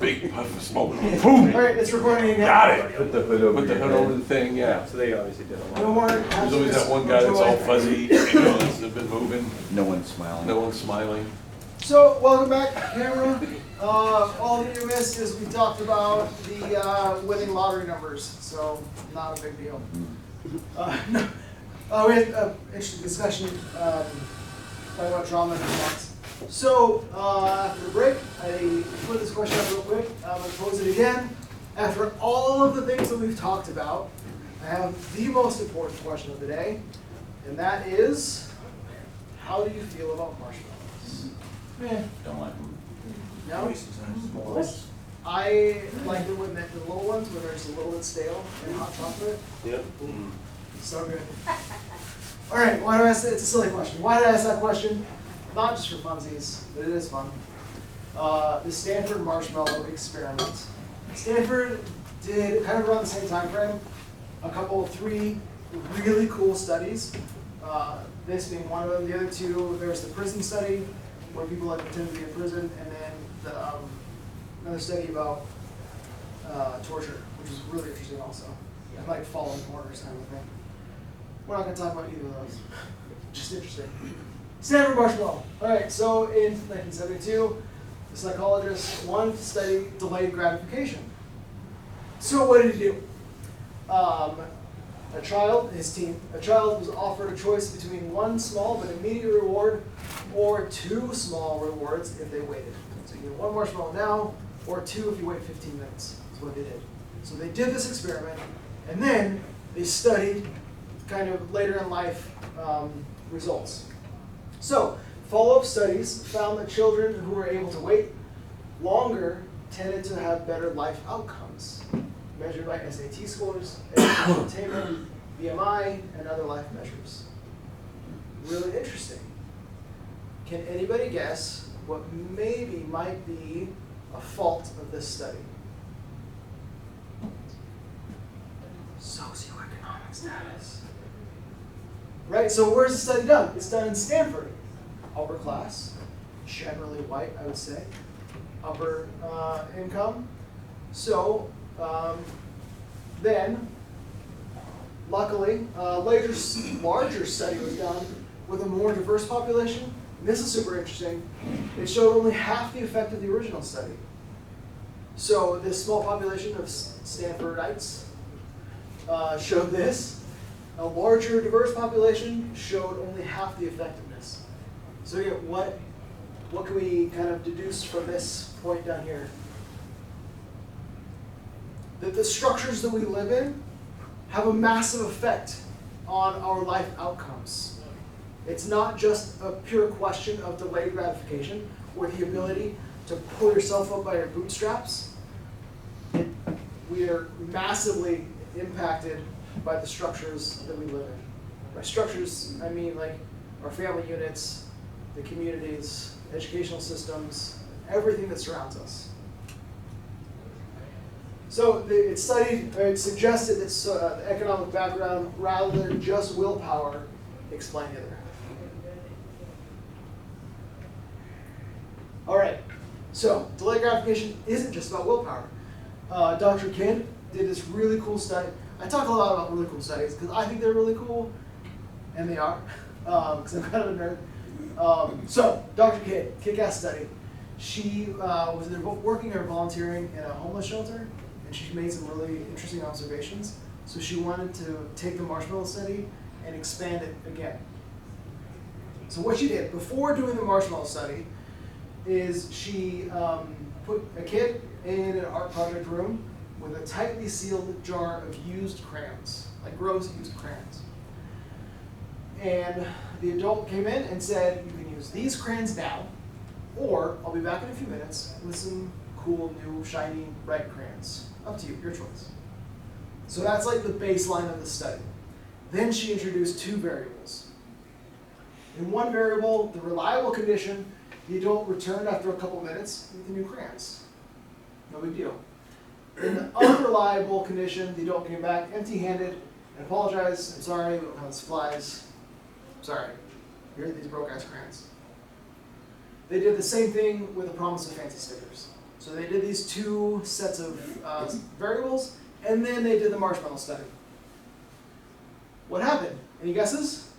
big puff of smoke. All Boom! right, it's recording again. Got it! Put the hood over Put the hood over the thing, yeah. So they obviously did a lot. No more. There's always that one guy that's all fuzzy, you know, that's been moving, No one's smiling. no one's smiling. So, welcome back, camera. All that you missed is we talked about the winning lottery numbers, so not a big deal. No. We had an interesting discussion talking about trauma response. So, after the break, I put this question up real quick. I'm going to pose it again. After all of the things that we've talked about, I have the most important question of the day, and that is, how do you feel about marshmallows? Don't like them. No? I like them with the little ones where there's a little bit stale and hot chocolate. Yep. So good. All right, why do I ask that? It's a silly question. Why did I ask that question? Not just for funsies, but it is fun. The Stanford marshmallow experiment. Stanford did, kind of around the same time frame, three really cool studies. This being one of them. The other two, there's the prison study, where people like pretend to be in prison, and then another study about torture, which is really interesting also. And like following orders kind of thing. We're not going to talk about either of those. Just interesting. Stanford marshmallow. All right, so in 1972, the psychologist wanted to study delayed gratification. So what did he do? A child was offered a choice between one small but immediate reward or two small rewards if they waited. So you get one marshmallow now, or two if you wait 15 minutes. That's what they did. So they did this experiment, and then they studied kind of later in life results. So follow-up studies found that children who were able to wait longer tended to have better life outcomes, measured by SAT scores, educational attainment, BMI, and other life measures. Really interesting. Can anybody guess what maybe might be a fault of this study? Socioeconomic status. Right, so where's the study done? It's done in Stanford. Upper class, generally white, I would say. Upper income. So then, luckily, larger study was done with a more diverse population. And this is super interesting. It showed only half the effect of the original study. So this small population of Stanfordites showed this. A larger, diverse population showed only half the effectiveness. So yeah, what can we kind of deduce from this point down here? That the structures that we live in have a massive effect on our life outcomes. It's not just a pure question of delayed gratification or the ability to pull yourself up by your bootstraps. We are massively impacted by the structures that we live in. By structures, I mean like our family units, the communities, educational systems, everything that surrounds us. So it suggested that the economic background, rather than just willpower, explained the other. All right, so delayed gratification isn't just about willpower. Dr. Kidd did this really cool study. I talk a lot about really cool studies because I think they're really cool, and they are, because I'm kind of a nerd. So, Dr. Kidd, kick-ass study. She was either working or volunteering in a homeless shelter, and she made some really interesting observations. So she wanted to take the marshmallow study and expand it again. So what she did before doing the marshmallow study is she put a kid in an art project room with a tightly sealed jar of used crayons, like gross used crayons. And the adult came in and said, you can use these crayons now, or I'll be back in a few minutes with some cool, new, shiny, bright crayons. Up to you, your choice. So that's like the baseline of the study. Then she introduced two variables. In one variable, the reliable condition, the adult returned after a couple minutes with the new crayons. No big deal. In the unreliable condition, the adult came back empty-handed and apologized. I'm sorry, we don't have the supplies. Sorry, here are these broke-ass crayons. They did the same thing with the promise of fancy stickers. So they did these two sets of variables, and then they did the marshmallow study. What happened? Any guesses?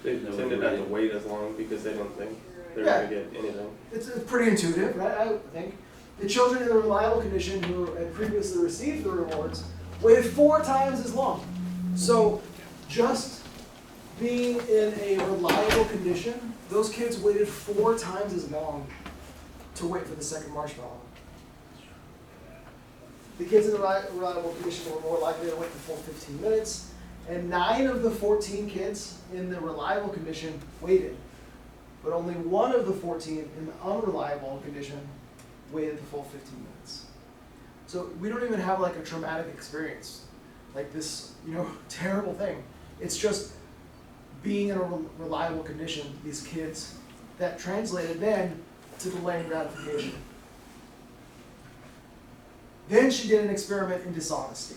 They No, tended not to really. wait as long because they don't think they're Yeah. going to get anything. It's pretty intuitive, right? I would think. The children in the reliable condition who had previously received the rewards waited 4 times as long. So just being in a reliable condition, those kids waited 4 times as long to wait for the second marshmallow. The kids in the reliable condition were more likely to wait the full 15 minutes, and 9 of the 14 kids in the reliable condition waited, but only 1 of the 14 in the unreliable condition waited the full 15 minutes. So we don't even have like a traumatic experience, like this, terrible thing. It's just being in a reliable condition, these kids, that translated then to delaying gratification. Then she did an experiment in dishonesty.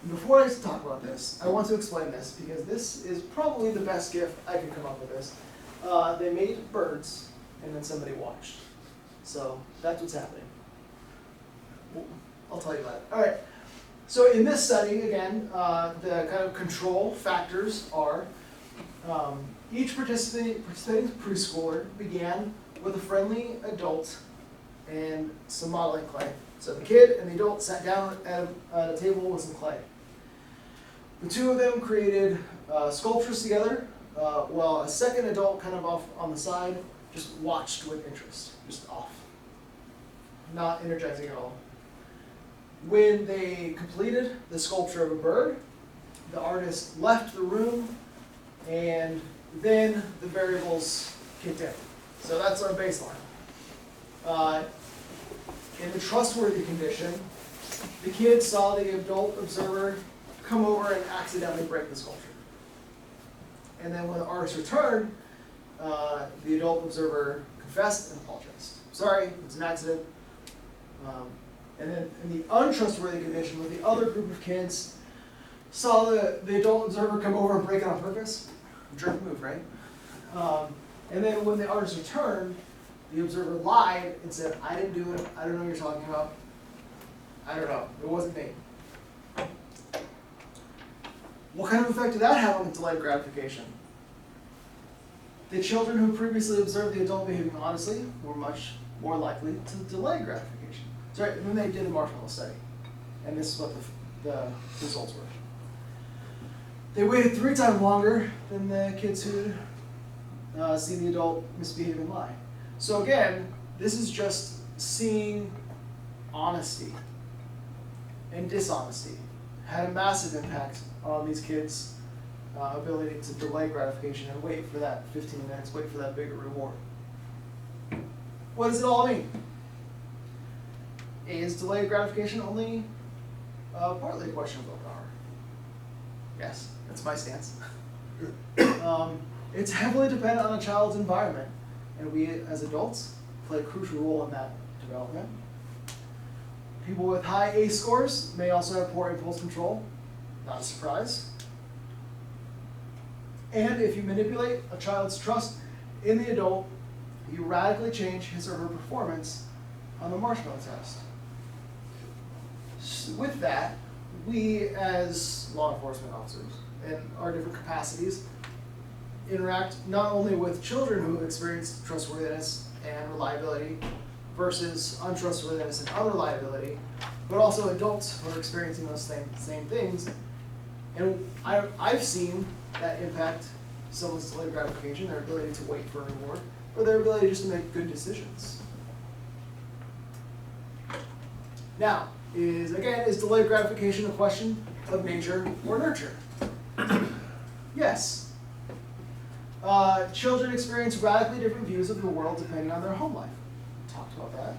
And before I talk about this, I want to explain this because this is probably the best gift I could come up with this. They made birds and then somebody watched. So that's what's happening. I'll tell you about it. All right. So in this study, again, the kind of control factors are each participating preschooler began with a friendly adult and some modeling clay. So the kid and the adult sat down at a table with some clay. The two of them created sculptures together, while a second adult kind of off on the side just watched with interest, just off, not energizing at all. When they completed the sculpture of a bird, the artist left the room, and then the variables kicked in. So that's our baseline. In the trustworthy condition, the kid saw the adult observer come over and accidentally break the sculpture. And then when the artist returned, the adult observer confessed and apologized. Sorry, it's an accident. And then in the untrustworthy condition, where the other group of kids saw the adult observer come over and break it on purpose, jerk move, right? And then when the artist returned, the observer lied and said, I didn't do it, I don't know what you're talking about, I don't know, it wasn't me. What kind of effect did that have on delayed gratification? The children who previously observed the adult behaving honestly were much more likely to delay gratification. Sorry, then they did the marshmallow study, and this is what the results were. They waited 3 times longer than the kids who had seen the adult misbehave and lie. So again, this is just seeing honesty and dishonesty had a massive impact on these kids' ability to delay gratification and wait for that 15 minutes, wait for that bigger reward. What does it all mean? Is delayed gratification only partly a question of willpower? Yes, that's my stance. It's heavily dependent on a child's environment, and we as adults play a crucial role in that development. People with high ACE scores may also have poor impulse control, not a surprise. And if you manipulate a child's trust in the adult, you radically change his or her performance on the marshmallow test. With that, we as law enforcement officers in our different capacities interact not only with children who have experienced trustworthiness and reliability versus untrustworthiness and unreliability, but also adults who are experiencing those same things. And I've seen that impact someone's delayed gratification, their ability to wait for a reward, or their ability just to make good decisions. Now, is delayed gratification a question of nature or nurture? Yes. Children experience radically different views of the world depending on their home life. We talked about that.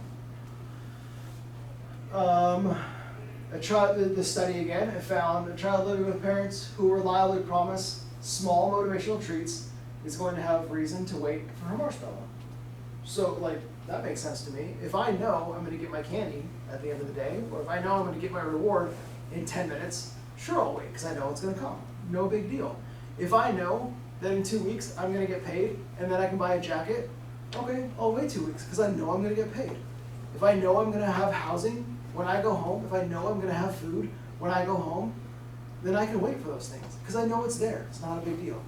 The study again, it found a child living with parents who reliably promise small motivational treats is going to have reason to wait for her marshmallow. So, that makes sense to me. If I know I'm going to get my candy at the end of the day, or if I know I'm going to get my reward in 10 minutes, sure, I'll wait because I know it's going to come. No big deal. If I know that in 2 weeks I'm going to get paid and then I can buy a jacket Okay, I'll wait 2 weeks because I know I'm going to get paid. If I know I'm going to have housing when I go home, if I know I'm going to have food when I go home, then I can wait for those things because I know it's there. It's not a big deal.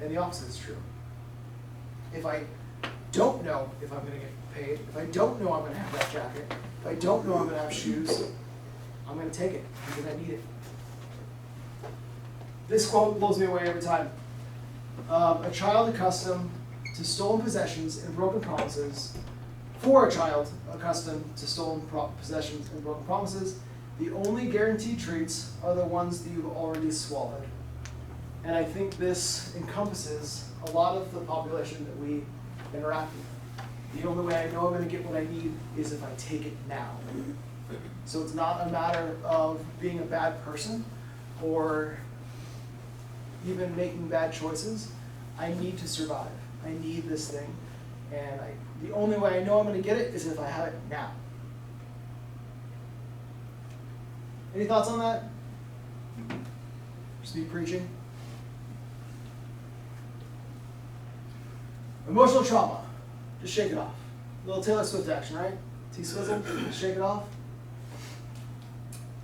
And the opposite is true. If I don't know if I'm going to get paid, if I don't know I'm going to have that jacket, if I don't know I'm going to have shoes, I'm going to take it because I need it. This quote blows me away every time. A child accustomed to stolen possessions and broken promises, for a child accustomed to stolen possessions and broken promises, the only guaranteed treats are the ones that you've already swallowed. And I think this encompasses a lot of the population that we interact with. The only way I know I'm going to get what I need is if I take it now. So it's not a matter of being a bad person or even making bad choices. I need to survive. I need this thing. And the only way I know I'm going to get it is if I have it now. Any thoughts on that? Just me preaching. Emotional trauma. Just shake it off. A little Taylor Swift action, right? T-Swizzle, just shake it off.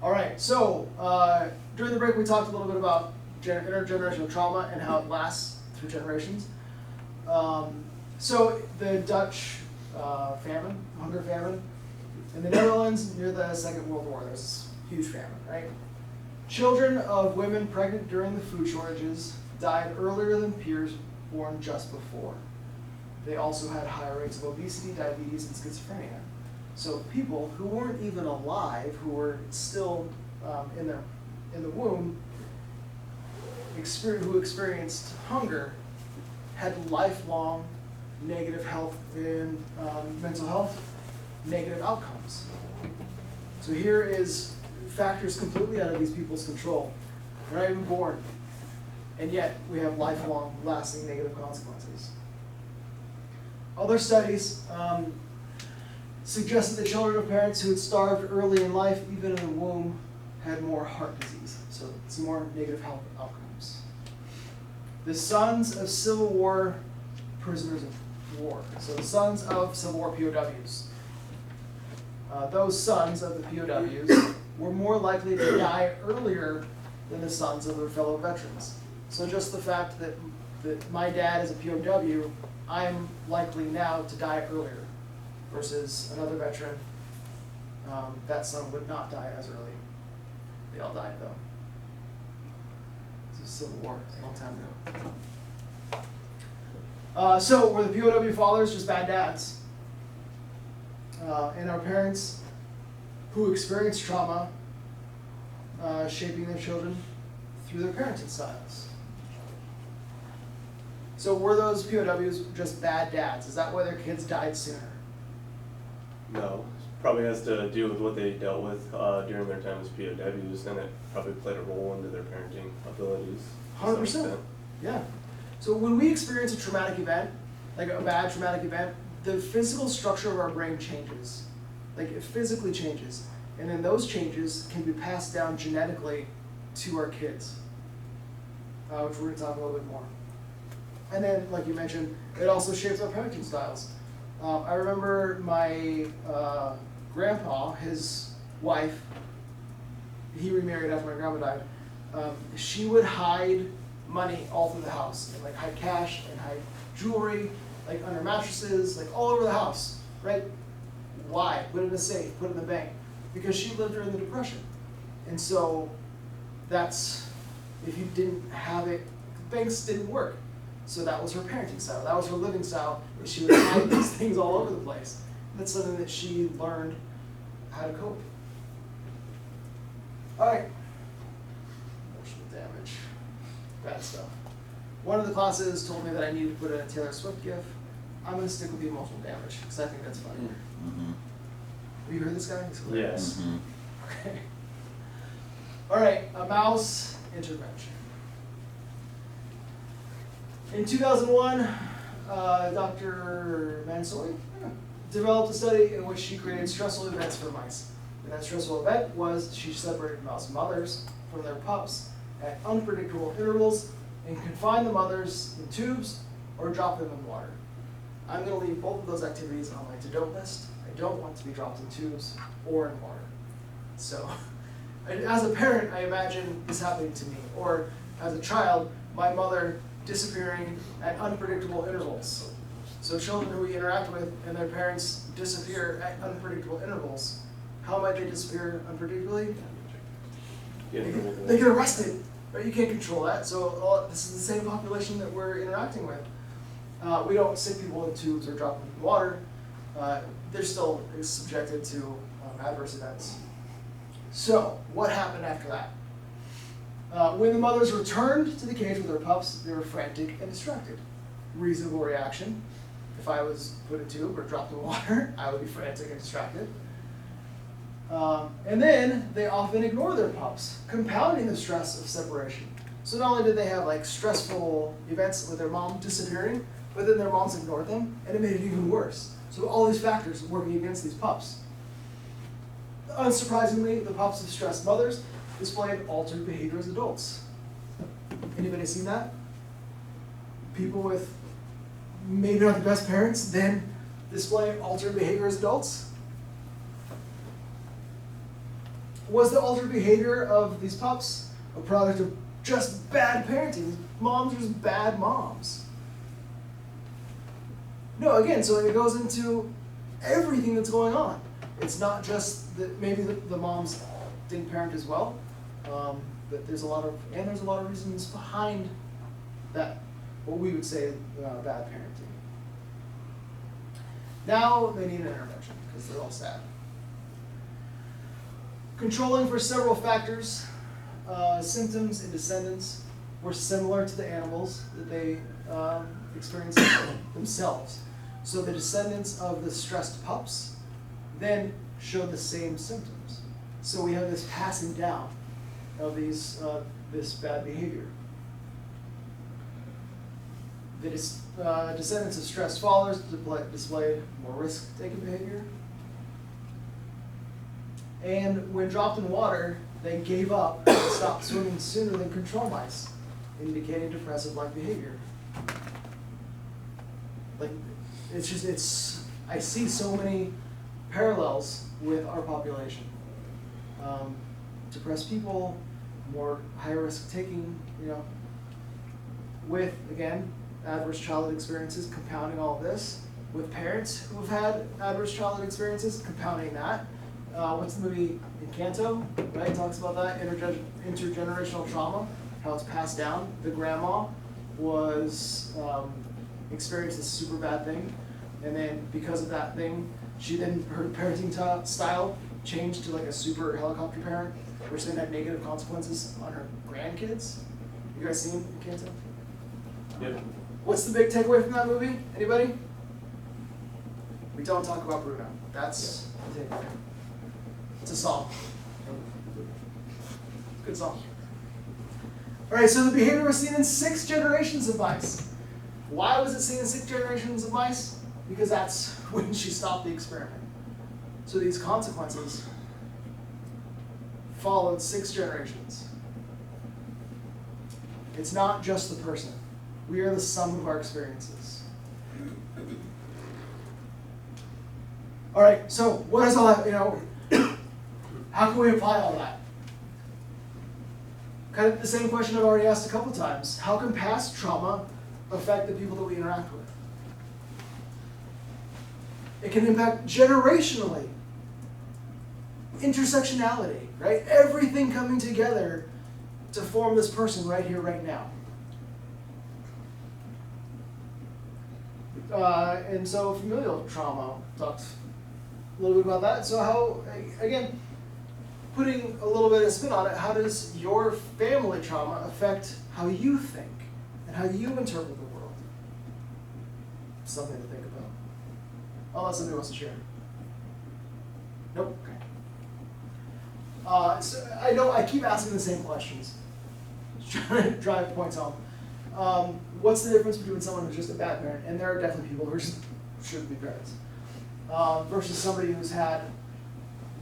All right, so during the break we talked a little bit about intergenerational trauma and how it lasts through generations. So the Dutch famine, hunger famine, in the Netherlands near the Second World War, there's this huge famine, right? Children of women pregnant during the food shortages died earlier than peers born just before. They also had higher rates of obesity, diabetes, and schizophrenia. So people who weren't even alive, who were still in the womb, who experienced hunger, had lifelong negative health and mental health, negative outcomes. So here is factors completely out of these people's control. They're not even born, and yet we have lifelong, lasting negative consequences. Other studies suggested that children of parents who had starved early in life, even in the womb, had more heart disease, so some more negative health outcomes. The sons of Civil War prisoners of war, so the sons of Civil War POWs. Those sons of the POWs were more likely to die earlier than the sons of their fellow veterans. So just the fact that my dad is a POW, I'm likely now to die earlier versus another veteran, that son would not die as early. They all died though. This is Civil War, a long time ago. So were the POW fathers just bad dads? And our parents who experienced trauma shaping their children through their parenting styles. So were those POWs just bad dads? Is that why their kids died sooner? No, probably has to do with what they dealt with during their time as POWs, and it probably played a role into their parenting abilities. 100%. Yeah. So when we experience a traumatic event, like a bad traumatic event, the physical structure of our brain changes. Like it physically changes. And then those changes can be passed down genetically to our kids, which we're going to talk a little bit more. And then, like you mentioned, it also shapes our parenting styles. I remember my grandpa, his wife, he remarried after my grandma died. She would hide money all through the house, and like hide cash and hide jewelry, like under mattresses, like all over the house, right? Why? Put it in a safe, put it in the bank. Because she lived during the Depression. And so that's, if you didn't have it, banks didn't work. So that was her parenting style. That was her living style. And she would hide these things all over the place. That's something that she learned how to cope. All right. Emotional damage. Bad stuff. One of the classes told me that I needed to put in a Taylor Swift gif. I'm going to stick with the emotional damage because I think that's funny. Mm-hmm. Have you heard this guy? He's hilarious. Yes. Mm-hmm. Okay. All right, a mouse intervention. In 2001, Dr. Mansoy developed a study in which she created stressful events for mice. And that stressful event was she separated mouse mothers from their pups at unpredictable intervals and confined the mothers in tubes or drop them in water. I'm going to leave both of those activities on my to-do list. I don't want to be dropped in tubes or in water. So, as a parent, I imagine this happening to me. Or as a child, my mother disappearing at unpredictable intervals. So children who we interact with and their parents disappear at unpredictable intervals. How might they disappear unpredictably? They get arrested, right? You can't control that. So this is the same population that we're interacting with. We don't stick people in tubes or drop them in water. They're still subjected to adverse events. So what happened after that? When the mothers returned to the cage with their pups, they were frantic and distracted. Reasonable reaction. If I was put in a tube or dropped in water, I would be frantic and distracted. And then they often ignore their pups, compounding the stress of separation. So not only did they have like stressful events with their mom disappearing, but then their moms ignored them, and it made it even worse. So all these factors working against these pups. Unsurprisingly, the pups of stressed mothers displayed altered behavior as adults. Anybody seen that? People with maybe not the best parents then display altered behavior as adults? Was the altered behavior of these pups a product of just bad parenting? Moms are just bad moms. No, again, so it goes into everything that's going on. It's not just that maybe the moms didn't parent as well, but there's a lot of reasons behind that, what we would say bad parenting. Now they need an intervention because they're all sad. Controlling for several factors, symptoms in descendants were similar to the animals that they experienced themselves. So the descendants of the stressed pups then showed the same symptoms. So we have this passing down of these this bad behavior. The descendants of stressed fathers displayed more risk-taking behavior. And when dropped in water, they gave up and stopped swimming sooner than control mice, indicating depressive-like behavior. Like, I see so many parallels with our population. Depressed people, more higher risk taking, with, again, adverse childhood experiences compounding all of this, with parents who have had adverse childhood experiences compounding that. What's the movie Encanto, right? It talks about that, intergenerational trauma, how it's passed down. The grandma was experienced this super bad thing, and then because of that thing, her parenting style changed to like a super helicopter parent, which then had negative consequences on her grandkids. You guys seen Encanto? Yep. What's the big takeaway from that movie? Anybody? We don't talk about Bruno. That's the takeaway. It's a song. Good song. All right, so the behavior was seen in 6 generations of mice. Why was it seen in 6 generations of mice? Because that's when she stopped the experiment. So these consequences followed 6 generations. It's not just the person. We are the sum of our experiences. All right, so what is all that, how can we apply all that? Kind of the same question I've already asked a couple times. How can past trauma affect the people that we interact with? It can impact generationally. Intersectionality, right? Everything coming together to form this person right here, right now. And so familial trauma, talked a little bit about that. So how, again, putting a little bit of spin on it, how does your family trauma affect how you think and how you interpret the world? Something to think about. Unless somebody wants to share. Nope. Okay. So I know I keep asking the same questions. Just trying to drive points home. What's the difference between someone who's just a bad parent, and there are definitely people who just shouldn't be parents, versus somebody who's had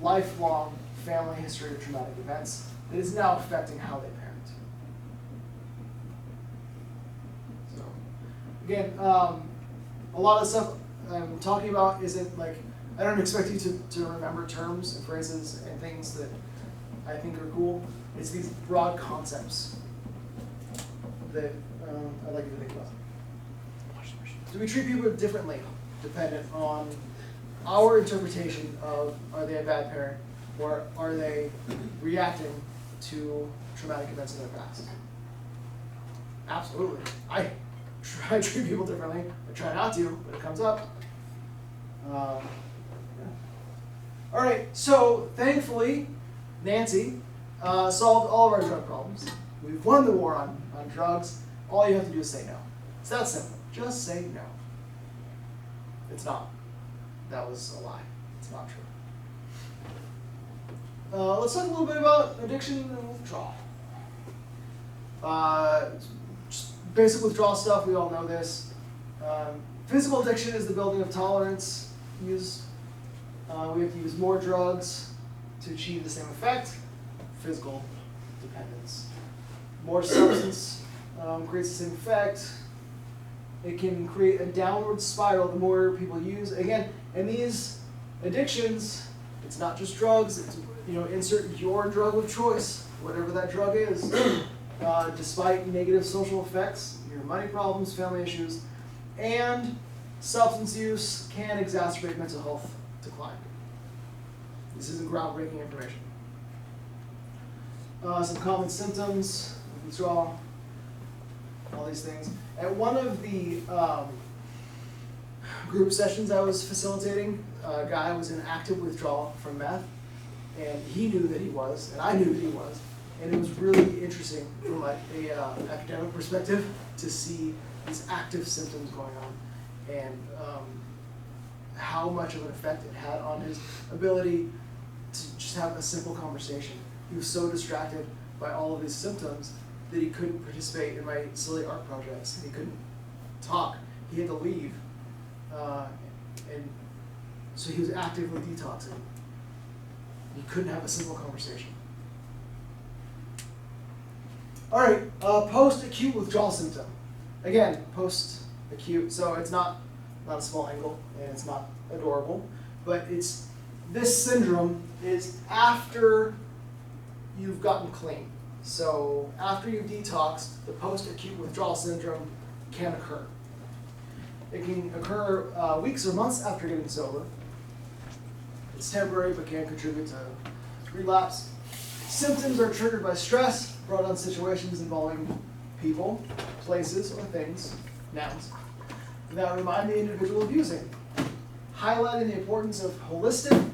lifelong family history of traumatic events that is now affecting how they parent. So, again, a lot of the stuff I'm talking about isn't like, I don't expect you to remember terms and phrases and things that I think are cool. It's these broad concepts that I'd like you to think about. Do we treat people differently dependent on our interpretation of, are they a bad parent, or are they reacting to traumatic events in their past? Absolutely. I treat people differently. I try not to, but it comes up. Yeah. All right, so thankfully, Nancy solved all of our drug problems. We've won the war on drugs. All you have to do is say no. It's that simple. Just say no. It's not. That was a lie. It's not true. Let's talk a little bit about addiction and withdrawal. Just basic withdrawal stuff, we all know this. Physical addiction is the building of tolerance use. We have to use more drugs to achieve the same effect. Physical dependence. More substance creates the same effect. It can create a downward spiral the more people use. Again, and these addictions, it's not just drugs. It's, insert your drug of choice, whatever that drug is. Despite negative social effects, your money problems, family issues, and substance use can exacerbate mental health decline. This isn't groundbreaking information. Some common symptoms of withdrawal, all these things. At one of the group sessions I was facilitating, a guy was in active withdrawal from meth, and he knew that he was, and I knew that he was, and it was really interesting from a academic perspective to see these active symptoms going on, and how much of an effect it had on his ability to just have a simple conversation. He was so distracted by all of his symptoms that he couldn't participate in my silly art projects, and he couldn't talk. He had to leave, and so he was actively detoxing. He couldn't have a simple conversation. All right, post-acute withdrawal symptom. Again, post-acute, so it's not a small angle, and it's not adorable, but it's, this syndrome is after you've gotten clean. So after you've detoxed, the post-acute withdrawal syndrome can occur. It can occur weeks or months after getting sober. It's temporary, but can contribute to relapse. Symptoms are triggered by stress, brought on situations involving people, places, or things, nouns, that remind the individual of using, highlighting the importance of holistic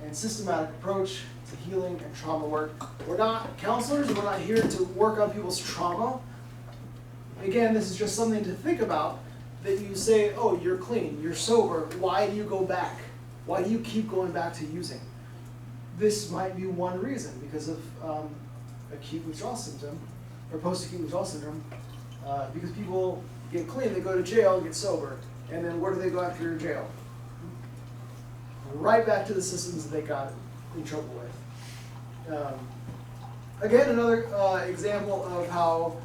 and systematic approach to healing and trauma work. We're not counselors, and we're not here to work on people's trauma. Again, this is just something to think about, that you say, oh, you're clean, you're sober, why do you go back? Why do you keep going back to using? This might be one reason, because of acute withdrawal symptom, or post-acute withdrawal syndrome, because people get clean, they go to jail, get sober, and then where do they go after jail? Right back to the systems that they got in trouble with. Again, another example of how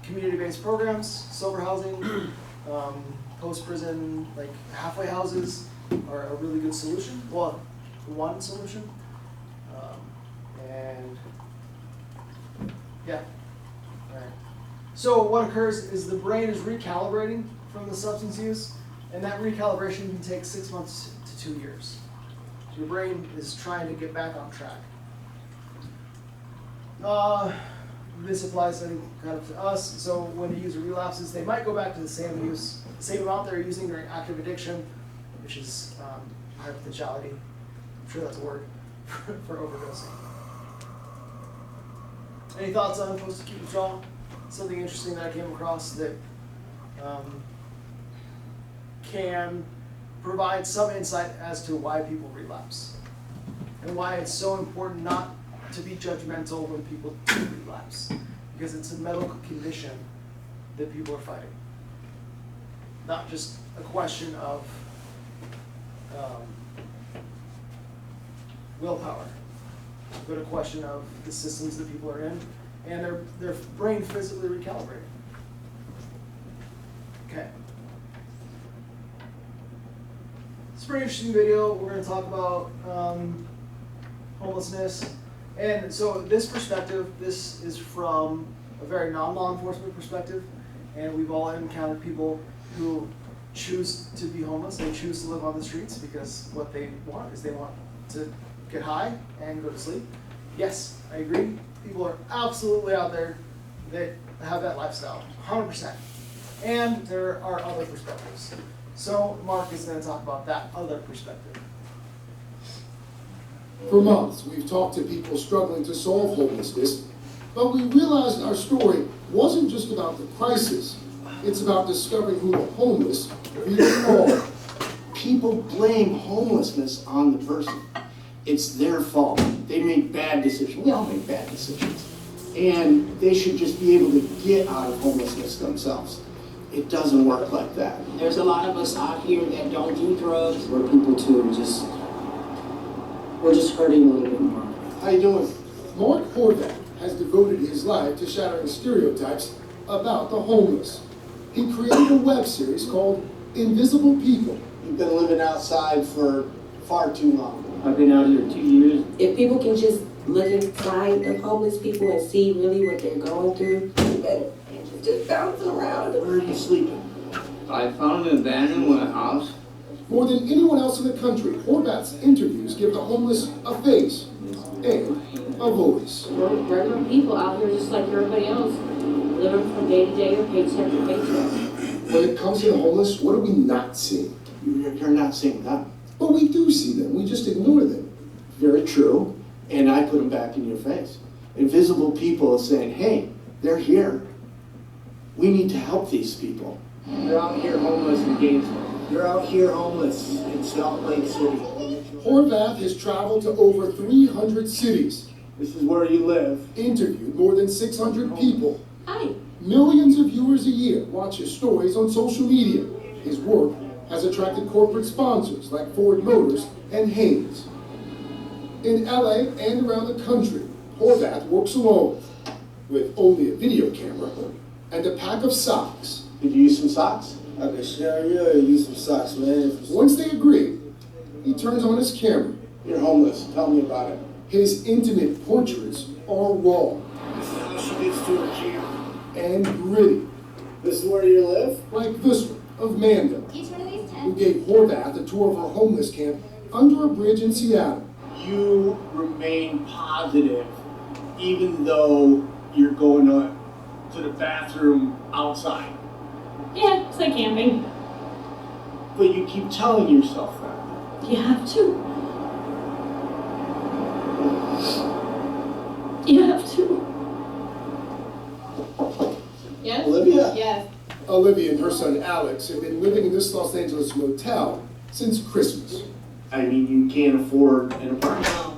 community-based programs, sober housing, post-prison, like halfway houses are a really good solution. Well, one solution. And yeah, all right. So what occurs is the brain is recalibrating from the substance use, and that recalibration can take 6 months to 2 years. So your brain is trying to get back on track. This applies, I think, kind of to us. So when the user relapses, they might go back to the same use, the same amount they're using during active addiction, which is high potentiality. I'm sure that's a word for overdosing. Any thoughts on post-acute withdrawal? Something interesting that I came across that can provide some insight as to why people relapse and why it's so important not to be judgmental when people do relapse, because it's a medical condition that people are fighting. Not just a question of willpower, but a question of the systems that people are in and their brain physically recalibrating. Okay. It's a pretty interesting video. We're going to talk about homelessness. And so this perspective, this is from a very non-law enforcement perspective. And we've all encountered people who choose to be homeless. They choose to live on the streets because what they want is they want to get high and go to sleep. Yes, I agree. People are absolutely out there that have that lifestyle, 100%. And there are other perspectives. So Mark is going to talk about that other perspective. For months, we've talked to people struggling to solve homelessness, but we realized our story wasn't just about the crisis. It's about discovering who the homeless really are. People blame homelessness on the person. It's their fault. They make bad decisions. We all make bad decisions. And they should just be able to get out of homelessness themselves. It doesn't work like that. There's a lot of us out here that don't do drugs. We're people too, we're just hurting a little bit more. How you doing? Mark Horvath has devoted his life to shattering stereotypes about the homeless. He created a web series called Invisible People. You've been living outside for far too long. I've been out here 2 years. If people can just look inside of homeless people and see really what they're going through, and just bouncing around. Where are you sleeping? I found an abandoned house. More than anyone else in the country, Horvath's interviews give the homeless a face and a voice. We're regular people out here just like everybody else, living from day to day or paycheck to paycheck. When it comes to the homeless, what are we not seeing? You're not seeing them. But we do see them, we just ignore them. Very true. And I put them back in your face. Invisible People is saying, hey, they're here. We need to help these people. They're out here homeless in Gainesville. You're out here homeless in Salt Lake City. Horvath has traveled to over 300 cities, This is where you live. interviewed more than 600 people. Hi. Millions of viewers a year watch his stories on social media. His work has attracted corporate sponsors like Ford Motors and Haynes. In LA and around the country, Horvath works alone with only a video camera and a pack of socks. Did you use some socks? I can share you use some socks, man. Once they agree, he turns on his camera. You're homeless. Tell me about it. His intimate portraits are raw This is how she gets to her camp. and gritty, This is where you live? like this one of Manda, Each one of these who gave Horvath a tour of her homeless camp under a bridge in Seattle. You remain positive even though you're going to the bathroom outside. Yeah, it's like camping. But you keep telling yourself that. You have to. You have to. Yes? Olivia? Yes. Olivia and her son Alex have been living in this Los Angeles motel since Christmas. I mean, you can't afford an apartment.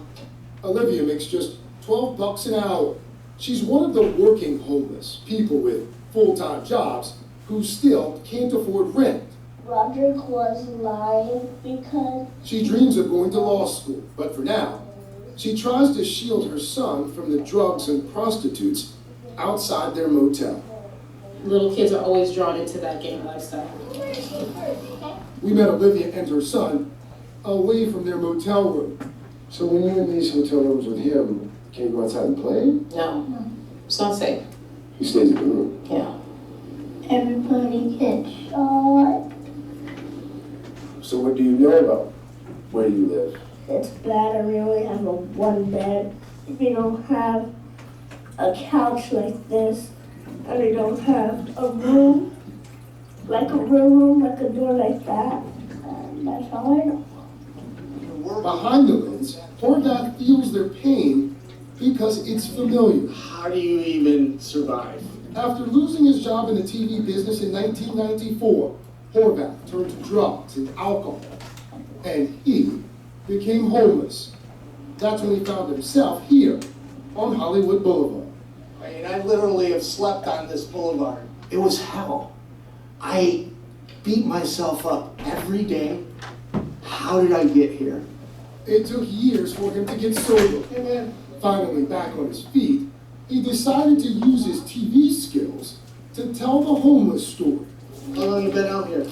Olivia makes just $12 an hour. She's one of the working homeless, people with full-time jobs who still can't afford rent. Roderick was lying because She dreams of going to law school, but for now, she tries to shield her son from the drugs and prostitutes outside their motel. Little kids are always drawn into that game lifestyle. We met Olivia and her son away from their motel room. So when you're in these hotel rooms with him, can you go outside and play? No, it's not safe. He stays in the room. Yeah. everybody gets shot. So what do you know about where you live? It's bad. I really have a one bed. We don't have a couch like this, and we don't have a room, like a real room, like a door like that. And that's all I know. Behind the lens, Horvath feels their pain because it's familiar. How do you even survive? After losing his job in the TV business in 1994, Horvath turned to drugs and alcohol, and he became homeless. That's when he found himself here on Hollywood Boulevard. I mean, I literally have slept on this boulevard. It was hell. I beat myself up every day. How did I get here? It took years for him to get sober. Hey, man. Finally back on his feet, he decided to use his TV skills to tell the homeless story. How long you been out here?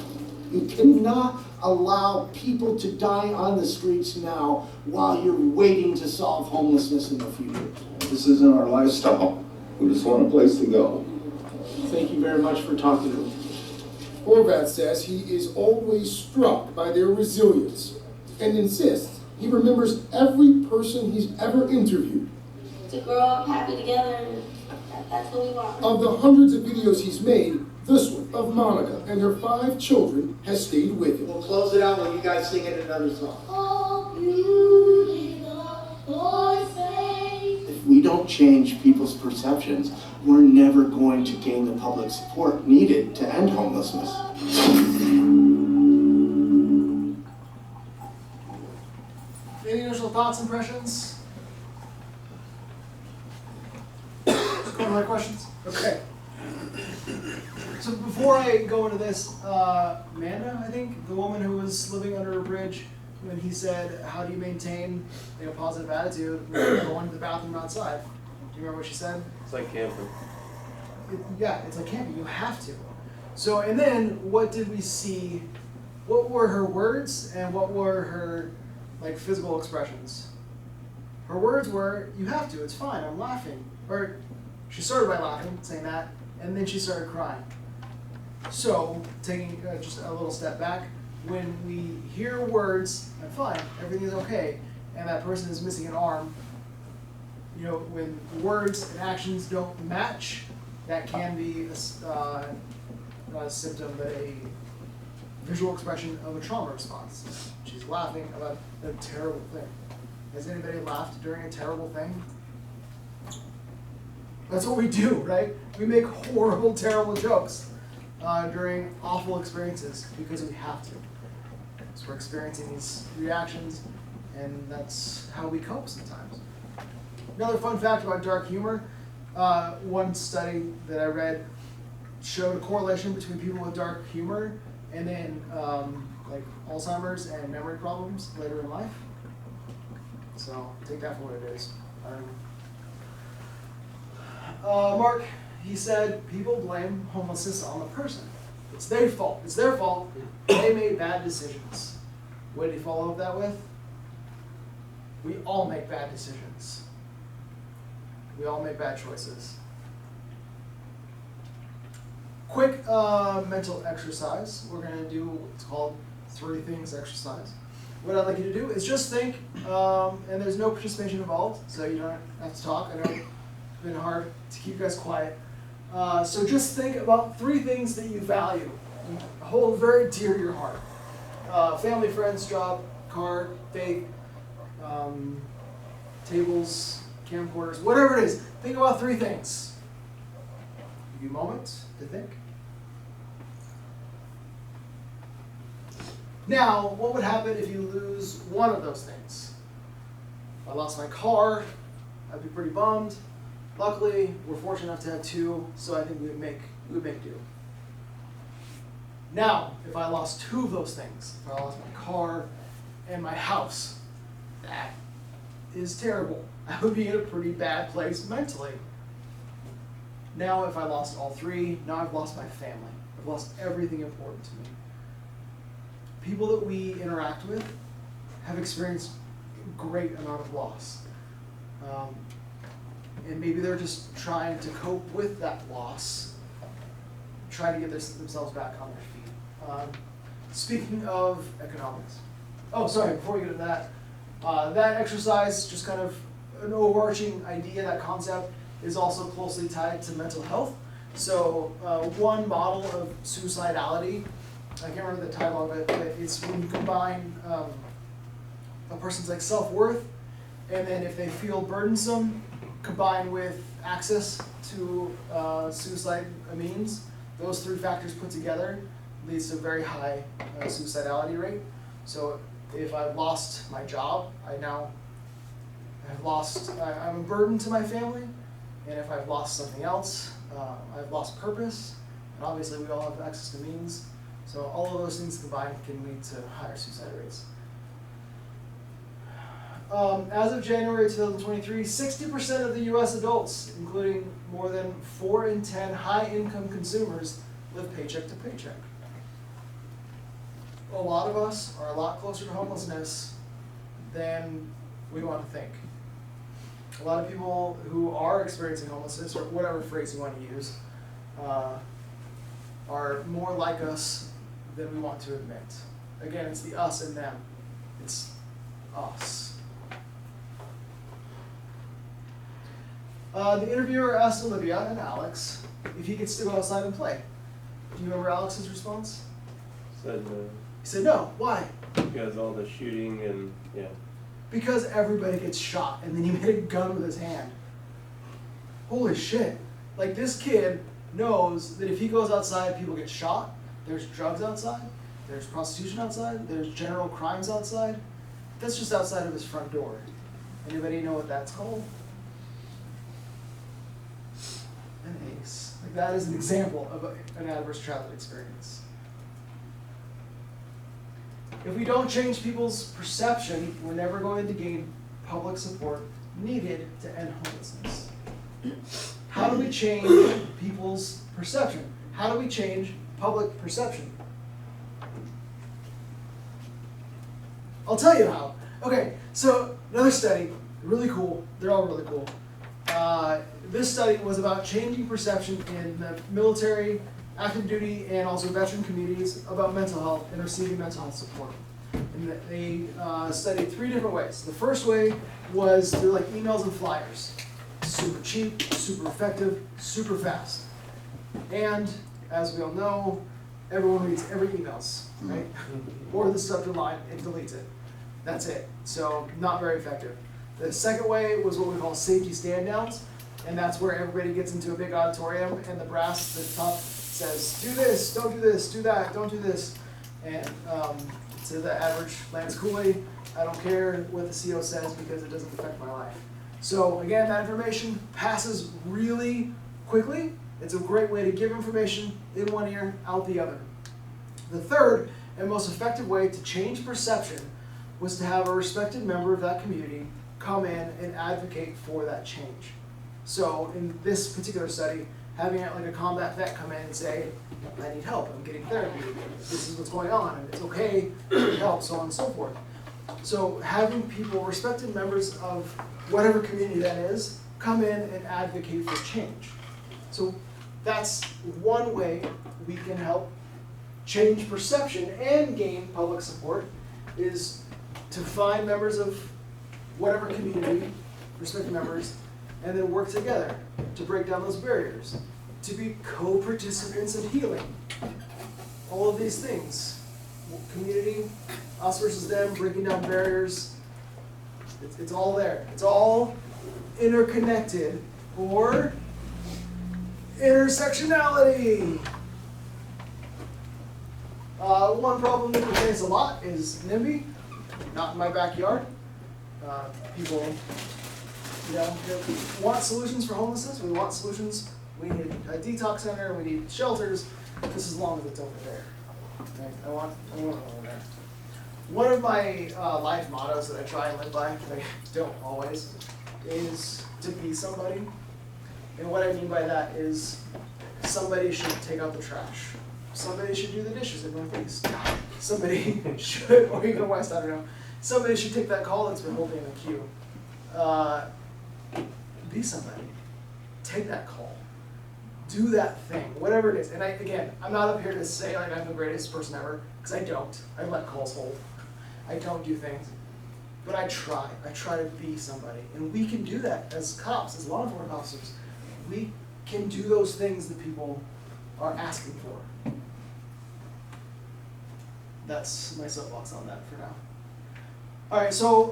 You cannot allow people to die on the streets now while you're waiting to solve homelessness in the future. This isn't our lifestyle. We just want a place to go. Thank you very much for talking to me. Horvath says he is always struck by their resilience and insists he remembers every person he's ever interviewed. To grow up happy together, that's what we want. Of the hundreds of videos he's made, this one of Monica and her 5 children has stayed with him. We'll close it out when you guys sing it another song. Oh, beautiful voices. If we don't change people's perceptions, we're never going to gain the public support needed to end homelessness. Any initial thoughts, impressions? Just go to my questions? Okay. So before I go into this, Amanda, I think, the woman who was living under a bridge, when he said, how do you maintain a positive attitude when going to the bathroom outside? Do you remember what she said? It's like camping. Yeah, it's like camping, you have to. So, and then what did we see? What were her words and what were her like physical expressions? Her words were, you have to, it's fine, I'm laughing. Or she started by laughing, saying that, and then she started crying. So, taking just a little step back, when we hear words, I'm fine, everything's okay, and that person is missing an arm, you know, when words and actions don't match, that can be not a symptom, but a visual expression of a trauma response. She's laughing about a terrible thing. Has anybody laughed during a terrible thing? That's what we do, right? We make horrible, terrible jokes during awful experiences because we have to. So we're experiencing these reactions, and that's how we cope sometimes. Another fun fact about dark humor, one study that I read showed a correlation between people with dark humor and then like Alzheimer's and memory problems later in life. So take that for what it is. Mark, he said people blame homelessness on the person. It's their fault. It's their fault. They made bad decisions. What did he follow up that with? We all make bad decisions. We all make bad choices. Quick mental exercise. We're going to do what's called 3 things exercise. What I'd like you to do is just think, and there's no participation involved, so you don't have to talk. I know it's been hard to keep you guys quiet. So just think about 3 things that you value, and hold very dear to your heart. Family, friends, job, car, faith, tables, camcorders, whatever it is. Think about 3 things. Give you a moment to think. Now, what would happen if you lose one of those things? If I lost my car, I'd be pretty bummed. Luckily, we're fortunate enough to have 2, so I think we would make do. Now, if I lost 2 of those things, if I lost my car and my house, that is terrible. I would be in a pretty bad place mentally. Now, if I lost all 3, now I've lost my family. I've lost everything important to me. People that we interact with have experienced a great amount of loss. And maybe they're just trying to cope with that loss, trying to get themselves back on their feet. Speaking of economics, before we get into that, that exercise, just kind of an overarching idea, that concept is also closely tied to mental health. So one model of suicidality, I can't remember the title of it, but it's when you combine a person's like self-worth, and then if they feel burdensome, combined with access to suicide means, those 3 factors put together leads to a very high suicidality rate. So if I've lost my job, I'm a burden to my family, and if I've lost something else, I've lost purpose, and obviously we all have access to means. So all of those things combined can lead to higher suicide rates. As of January 2023, 60% of the US adults, including more than 4 in 10 high-income consumers, live paycheck to paycheck. a lot of us are a lot closer to homelessness than we want to think. A lot of people who are experiencing homelessness, or whatever phrase you want to use, are more like us than we want to admit. Again, it's the us and them. It's us. The interviewer asked Olivia and Alex if he could still go outside and play. Do you remember Alex's response? Said no. He said no. Why? Because all the shooting and, yeah. Because everybody gets shot, and then he made a gun with his hand. Holy shit. Like, this kid knows that if he goes outside, people get shot. There's drugs outside. There's prostitution outside. There's general crimes outside. That's just outside of his front door. Anybody know what that's called? An ACE. Like, that is an example of an adverse childhood experience. If we don't change people's perception, we're never going to gain public support needed to end homelessness. How do we change people's perception? How do we change public perception? I'll tell you how. Okay, so another study, really cool. They're all really cool. This study was about changing perception in the military, active duty, and also veteran communities about mental health and receiving mental health support. And they studied 3 different ways. The first way was through like emails and flyers. Super cheap, super effective, super fast. And as we all know, everyone reads every emails, right? Or the subject line and deletes it. That's it. So not very effective. The second way was what we call safety stand downs. And that's where everybody gets into a big auditorium and the brass at the top says, do this, don't do this, do that, don't do this. And to the average Lance Cooley, I don't care what the CO says because it doesn't affect my life. So again, that information passes really quickly. It's a great way to give information in one ear, out the other. The third and most effective way to change perception was to have a respected member of that community come in and advocate for that change. So in this particular study, having like a combat vet come in and say, I need help, I'm getting therapy, this is what's going on, and it's okay, I need help, so on and so forth. So having people, respected members of whatever community that is, come in and advocate for change. So that's one way we can help change perception and gain public support, is to find members of whatever community, respected members, and then work together to break down those barriers, to be co-participants in healing. All of these things, community, us versus them, breaking down barriers, it's all there. It's all interconnected, or intersectionality. One problem that we face a lot is NIMBY, not in my backyard. People, we want solutions for homelessness. We want solutions. We need a detox center. We need shelters. Just as long as it's over there. Right? I want it over there. One of my life mottos that I try and live by, but I don't always, is to be somebody. And what I mean by that is somebody should take out the trash. Somebody should do the dishes in Northeast. Somebody should, or even West, I don't know. Somebody should take that call that's been holding in the queue. Be somebody. Take that call. Do that thing, whatever it is. And I'm not up here to say like I'm the greatest person ever, because I don't. I let calls hold. I don't do things. But I try. I try to be somebody. And we can do that as cops, as law enforcement officers. We can do those things that people are asking for. That's my soapbox on that for now. All right, so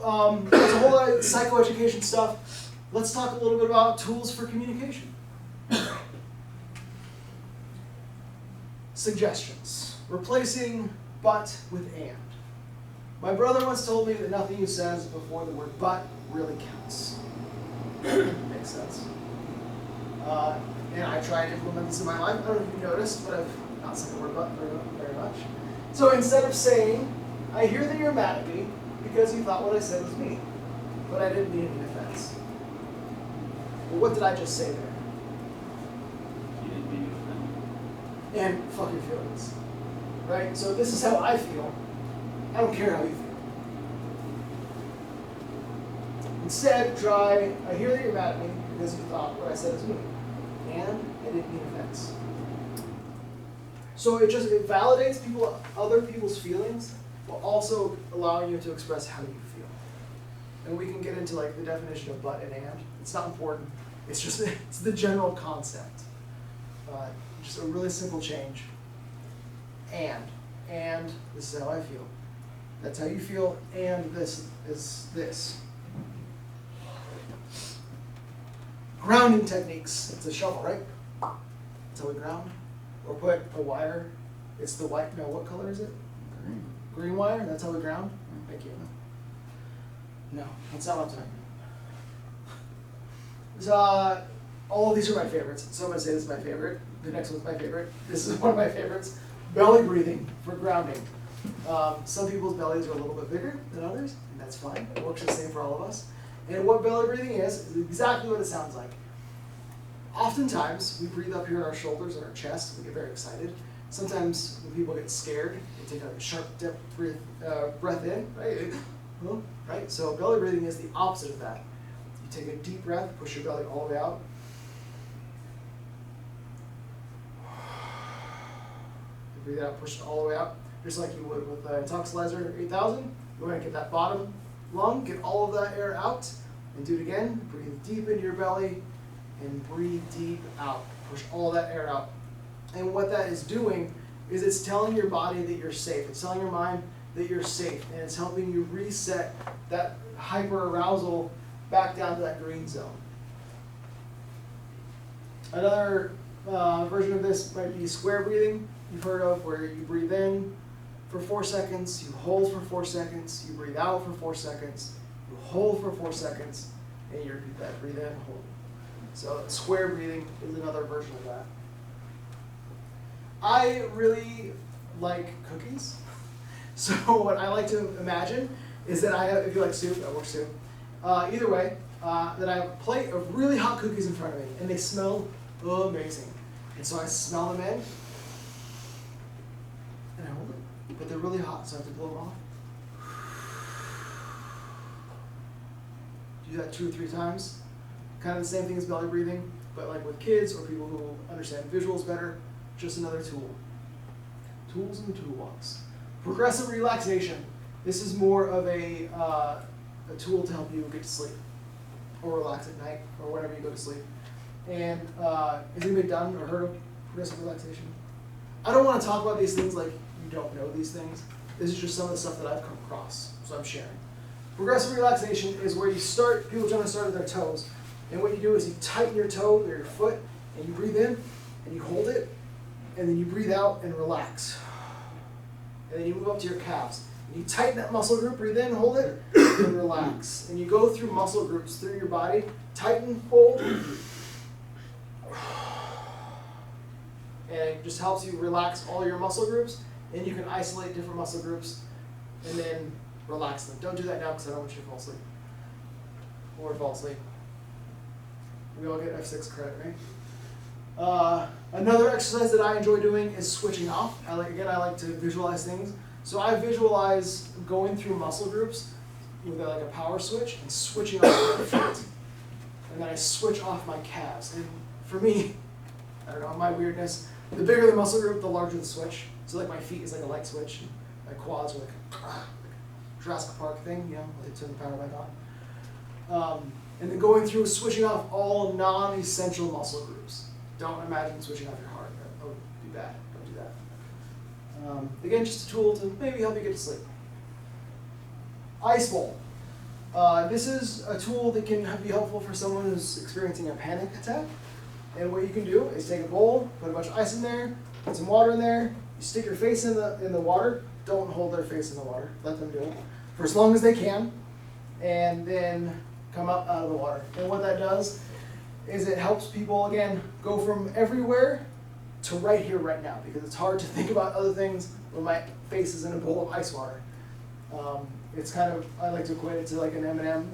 there's a whole lot of psychoeducation stuff. Let's talk a little bit about tools for communication. Suggestions. Replacing but with and. My brother once told me that nothing you says before the word but really counts. Makes sense. And I try to implement this in my life. I don't know if you noticed, but I've not said the word but very much. So instead of saying, I hear that you're mad at me because you thought what I said was mean, but I didn't mean any offense. Well, what did I just say there? You didn't mean to offend. And fuck your feelings. Right? So this is how I feel. I don't care how you feel. Instead, try, I hear that you're mad at me because you thought what I said is mean. And I didn't mean offense. So it validates other people's feelings, while also allowing you to express how you feel. And we can get into like the definition of but and. It's not important. It's just it's the general concept. Just a really simple change. And this is how I feel. That's how you feel. And this is this. Grounding techniques. It's a shovel, right? That's how we ground. Or put a wire. It's the white. No, what color is it? Green wire. That's how we ground. Thank you. No, that's not what I'm talking about. All of these are my favorites. So I'm going to say this is my favorite. The next one's my favorite. This is one of my favorites. Belly breathing for grounding. Some people's bellies are a little bit bigger than others, and that's fine. It works the same for all of us. And what belly breathing is exactly what it sounds like. Oftentimes, we breathe up here in our shoulders and our chest, and we get very excited. Sometimes when people get scared, they take a sharp, deep breath in, right? Right? So belly breathing is the opposite of that. You take a deep breath, push your belly all the way out. You breathe out, push it all the way out, just like you would with the Intoxilizer 8000. Go ahead and get that bottom lung, get all of that air out, and do it again. Breathe deep into your belly, and breathe deep out. Push all that air out. And what that is doing is it's telling your body that you're safe. It's telling your mind that you're safe, and it's helping you reset that hyper-arousal back down to that green zone. Another version of this might be square breathing, you've heard of, where you breathe in for 4 seconds, you hold for 4 seconds, you breathe out for 4 seconds, you hold for 4 seconds, and you repeat that, breathe in, hold. So square breathing is another version of that. I really like cookies. So what I like to imagine is that I have, if you like soup, I work soup. Either way, that I have a plate of really hot cookies in front of me, and they smell amazing. And so I smell them in, and I hold it. But they're really hot, so I have to blow them off. Do that 2 or 3 times. Kind of the same thing as belly breathing, but like with kids or people who understand visuals better, just another tool. Tools in the toolbox. Progressive relaxation. This is more of a tool to help you get to sleep or relax at night or whenever you go to sleep. And has anybody done or heard of progressive relaxation? I don't want to talk about these things like you don't know these things. This is just some of the stuff that I've come across, so I'm sharing. Progressive relaxation is where you start, people generally start with their toes. And what you do is you tighten your toe or your foot, and you breathe in, and you hold it, and then you breathe out and relax. And then you move up to your calves. And you tighten that muscle group, breathe in, hold it, and relax. And you go through muscle groups through your body, tighten, hold. And it just helps you relax all your muscle groups, and you can isolate different muscle groups, and then relax them. Don't do that now because I don't want you to fall asleep. Or fall asleep. We all get F6 credit, right? Another exercise that I enjoy doing is switching off. I like to visualize things. So I visualize going through muscle groups with like a power switch and switching off my feet. And then I switch off my calves. And for me, I don't know, my weirdness, the bigger the muscle group, the larger the switch. So like my feet is like a light switch. And my quads are like a Jurassic Park thing, you know, they turn the power back on. And then going through switching off all non-essential muscle groups. Don't imagine switching off your heart. That would be bad. Don't do that. Again, just a tool to maybe help you get to sleep. Ice bowl. This is a tool that can be helpful for someone who's experiencing a panic attack. And what you can do is take a bowl, put a bunch of ice in there, put some water in there, you stick your face in the water. Don't hold their face in the water. Let them do it for as long as they can. And then come up out of the water. And what that does is it helps people, again, go from everywhere to right here, right now, because it's hard to think about other things when my face is in a bowl of ice water. It's kind of, I like to equate it to like an M&M,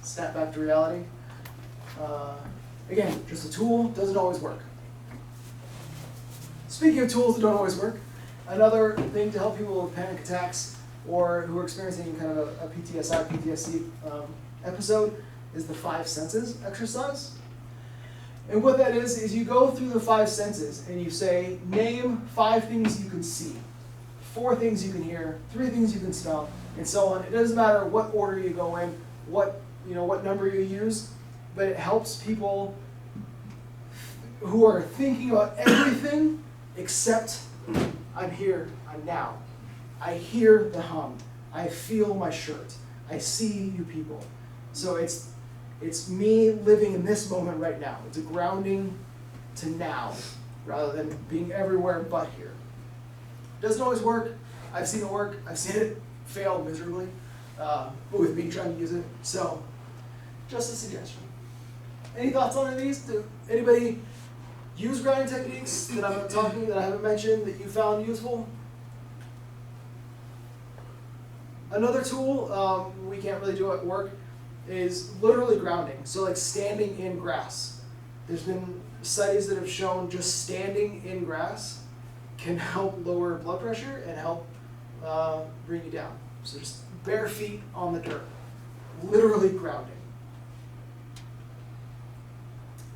snap back to reality. Again, just a tool, doesn't always work. Speaking of tools that don't always work, another thing to help people with panic attacks or who are experiencing kind of a PTSI, PTSD episode, is the 5 senses exercise. And what that is you go through the 5 senses and you say, name 5 things you can see, 4 things you can hear, 3 things you can smell, and so on. It doesn't matter what order you go in, what number you use, but it helps people who are thinking about everything except I'm here, I'm now. I hear the hum. I feel my shirt. I see you people. So it's me living in this moment right now. It's a grounding to now rather than being everywhere but here. Doesn't always work. I've seen it work. I've seen it fail miserably with me trying to use it. So just a suggestion. Any thoughts on any of these? Do anybody use grounding techniques that I haven't mentioned that you found useful? Another tool, we can't really do at work, is literally grounding. So like standing in grass. There's been studies that have shown just standing in grass can help lower blood pressure and help bring you down. So just bare feet on the dirt. Literally grounding.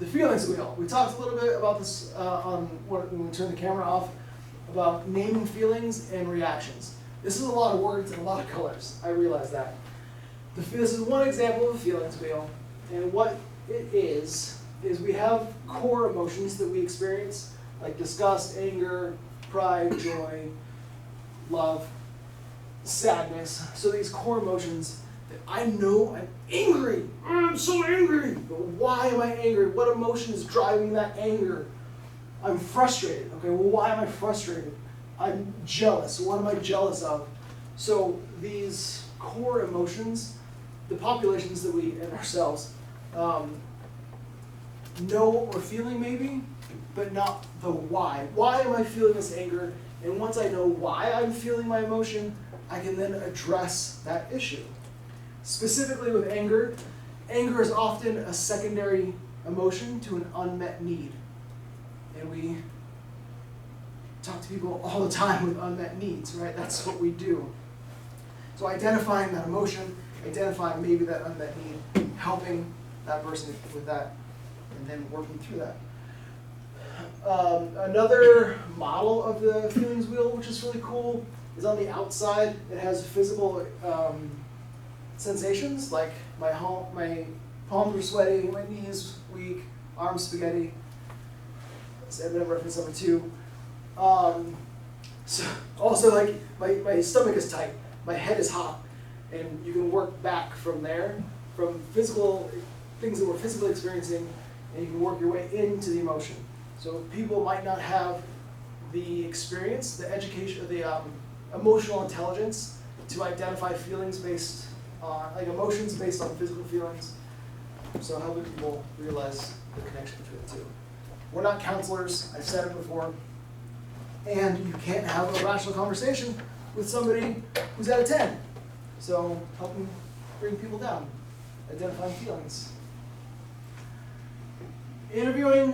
The feelings wheel. We talked a little bit about this when we turned the camera off, about naming feelings and reactions. This is a lot of words and a lot of colors. I realize that. This is one example of a feelings wheel. And what it is we have core emotions that we experience, like disgust, anger, pride, joy, love, sadness. So these core emotions that I know I'm angry. I'm so angry. But why am I angry? What emotion is driving that anger? I'm frustrated. Okay, well, why am I frustrated? I'm jealous. What am I jealous of? So these core emotions, the populations that we and ourselves know what we're feeling maybe, but not the why. Why am I feeling this anger? And once I know why I'm feeling my emotion, I can then address that issue. Specifically with anger, anger is often a secondary emotion to an unmet need. And we talk to people all the time with unmet needs, right? That's what we do. So identifying that emotion, identifying maybe that unmet need, helping that person with that, and then working through that. Another model of the feelings wheel, which is really cool, is on the outside. It has physical sensations, like my palms are sweaty, my knees weak, arms spaghetti. And then reference number 2. So also, like my stomach is tight, my head is hot, and you can work back from there, from physical things that we're physically experiencing, and you can work your way into the emotion. So people might not have the experience, the education, the emotional intelligence to identify feelings based on, like emotions based on physical feelings. So helping people realize the connection between the two. We're not counselors, I've said it before, and you can't have a rational conversation with somebody who's at a 10. So helping bring people down, identifying feelings. Interviewing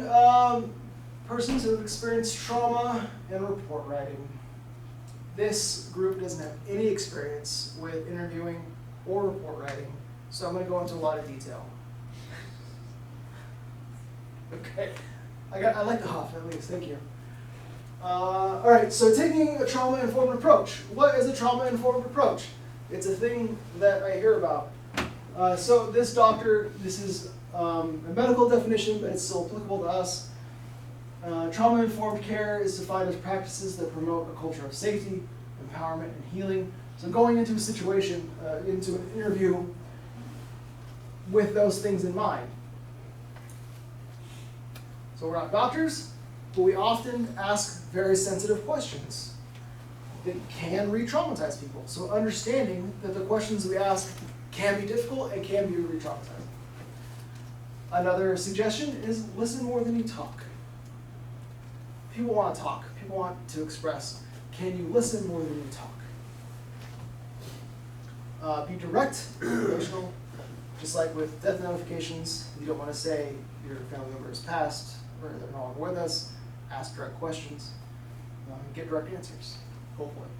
persons who have experienced trauma and report writing. This group doesn't have any experience with interviewing or report writing, so I'm going to go into a lot of detail. Okay. I like the huff, at least. Thank you. All right, so taking a trauma-informed approach. What is a trauma-informed approach? It's a thing that I hear about. So this doctor, this is a medical definition, but it's still applicable to us. Trauma-informed care is defined as practices that promote a culture of safety, empowerment, and healing. So going into a situation, into an interview with those things in mind. So we're not doctors, but we often ask very sensitive questions that can re-traumatize people. So understanding that the questions we ask can be difficult and can be re-traumatizing. Another suggestion is listen more than you talk. People want to talk. People want to express. Can you listen more than you talk? Be direct, emotional. Just like with death notifications, you don't want to say your family member has passed or they're no longer with us. Ask direct questions. Get direct answers, hopefully.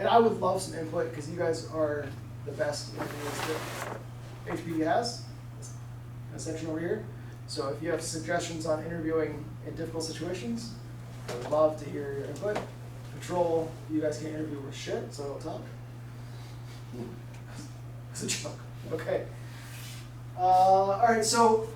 And I would love some input because you guys are the best interviewers that HPD has. This section over here. So if you have suggestions on interviewing in difficult situations, I would love to hear your input. Patrol, you guys can't interview with shit, so don't talk. It's a joke. Okay. All right. So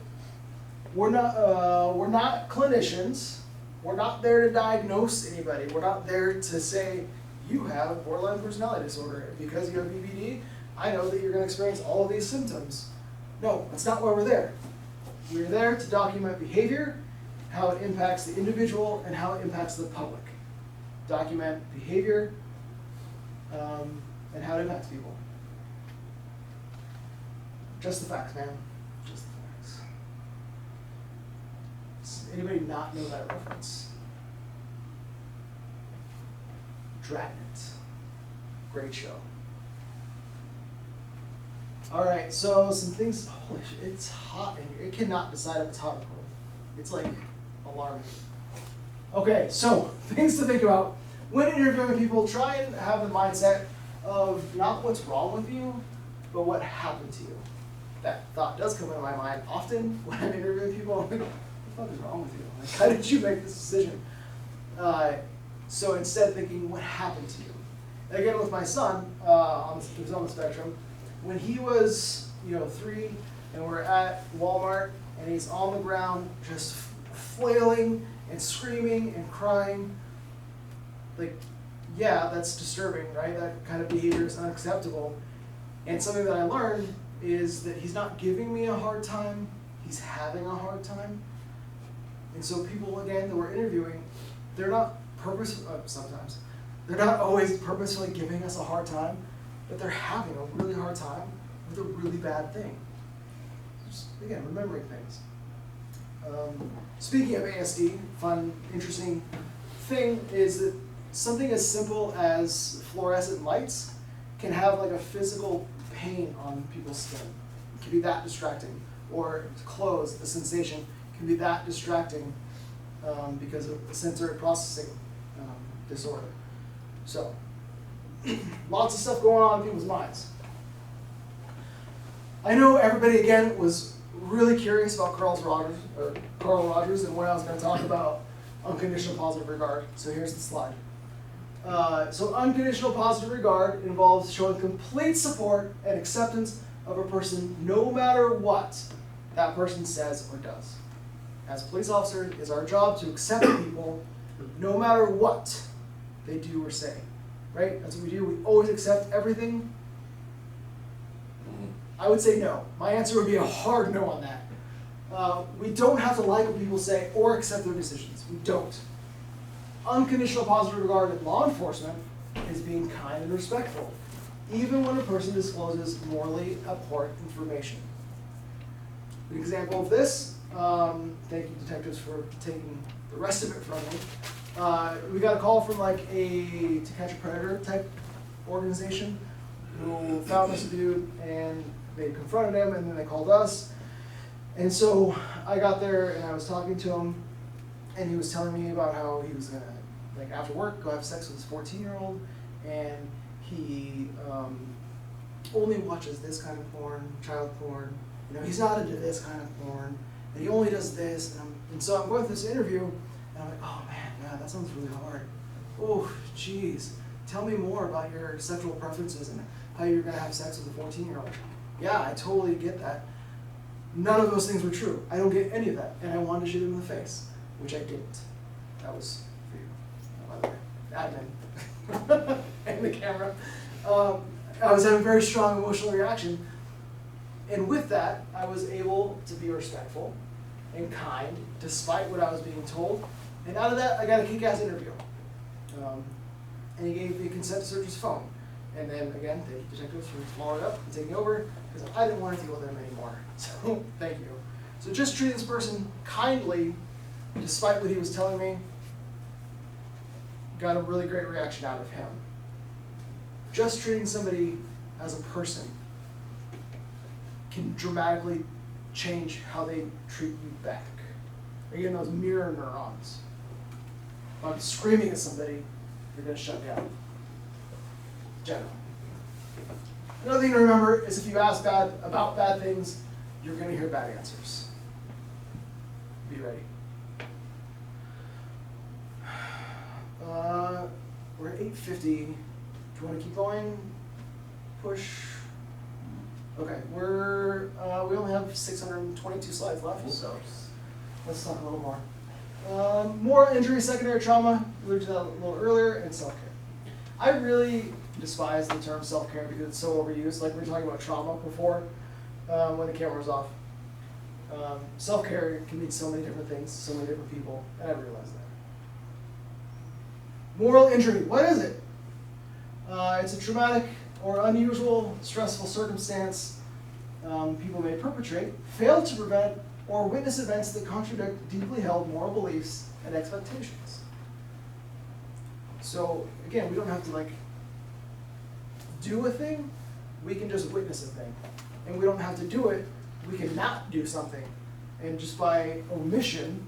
we're not clinicians. We're not there to diagnose anybody. We're not there to say you have borderline personality disorder because you have BPD. I know that you're going to experience all of these symptoms. No, that's not why we're there. We're there to document behavior, how it impacts the individual, and how it impacts the public. Document behavior and how it impacts people. Just the facts, man. Just the facts. Does anybody not know that reference? Dragnet. Great show. All right, so some things. Holy shit, it's hot in here. It cannot decide if it's hot or cold. It's like alarming. Okay, so things to think about when interviewing people. Try and have the mindset of not what's wrong with you, but what happened to you. That thought does come into my mind often when I'm interviewing people. I'm like, what the fuck is wrong with you? Like, how did you make this decision? So instead thinking, what happened to you? And again, with my son, who's on the spectrum, when he was 3 and we're at Walmart and he's on the ground just flailing and screaming and crying, like, yeah, that's disturbing, right? That kind of behavior is unacceptable. And something that I learned is that he's not giving me a hard time, he's having a hard time. And so people, again, that we're interviewing, they're not sometimes, they're not always purposefully giving us a hard time, but they're having a really hard time with a really bad thing. Just, again, remembering things. Speaking of ASD, fun, interesting thing is that something as simple as fluorescent lights can have like a physical pain on people's skin. It can be that distracting. Or clothes, the sensation can be that distracting because of sensory processing disorder. So, lots of stuff going on in people's minds. I know everybody, again, was really curious about Carl Rogers and when I was going to talk about unconditional positive regard. So here's the slide. So unconditional positive regard involves showing complete support and acceptance of a person no matter what that person says or does. As a police officer, it is our job to accept people no matter what they do or say. Right? That's what we do. We always accept everything. I would say no. My answer would be a hard no on that. We don't have to like what people say or accept their decisions. We don't. Unconditional positive regard in law enforcement is being kind and respectful, even when a person discloses morally abhorrent information. An example of this, thank you detectives for taking the rest of it from me. We got a call from like a To Catch a Predator type organization who found this dude and they confronted him and then they called us. And so I got there and I was talking to him and he was telling me about how he was gonna, like after work, go have sex with his 14-year-old and he only watches this kind of porn, child porn. You know, he's not into this kind of porn and he only does this. And so I'm going through this interview and I'm like, oh man, yeah, that sounds really hard. Oh, geez. Tell me more about your sexual preferences and how you're gonna have sex with a 14-year-old. Yeah, I totally get that. None of those things were true. I don't get any of that. And I wanted to shoot him in the face, which I didn't. That was for you, by the way. Admin. And the camera. I was having a very strong emotional reaction. And with that, I was able to be respectful and kind, despite what I was being told. And out of that, I got a kick-ass interview. And he gave me consent to search his phone. And then, again, thank you, detectives, for following up and taking over, because I didn't want to deal with him anymore. So, thank you. So just treating this person kindly, despite what he was telling me, got a really great reaction out of him. Just treating somebody as a person can dramatically change how they treat you back. Again, those mirror neurons. If I'm screaming at somebody, you're going to shut down. general. Another thing to remember is if you ask about bad things, you're going to hear bad answers. Be ready. We're at 8:50. Do you want to keep going? Push. Okay, we only have 622 slides left, so let's talk a little more. Moral injury, secondary trauma, we alluded to that a little earlier, and self-care. I really despise the term self-care because it's so overused. Like we were talking about trauma before, when the camera was off. Self-care can mean so many different things, so many different people, and I realize that. Moral injury, what is it? It's a traumatic or unusual, stressful circumstance people may perpetrate, fail to prevent, or witness events that contradict deeply held moral beliefs and expectations. So again, we don't have to do a thing, we can just witness a thing. And we don't have to do it, we can not do something. And just by omission,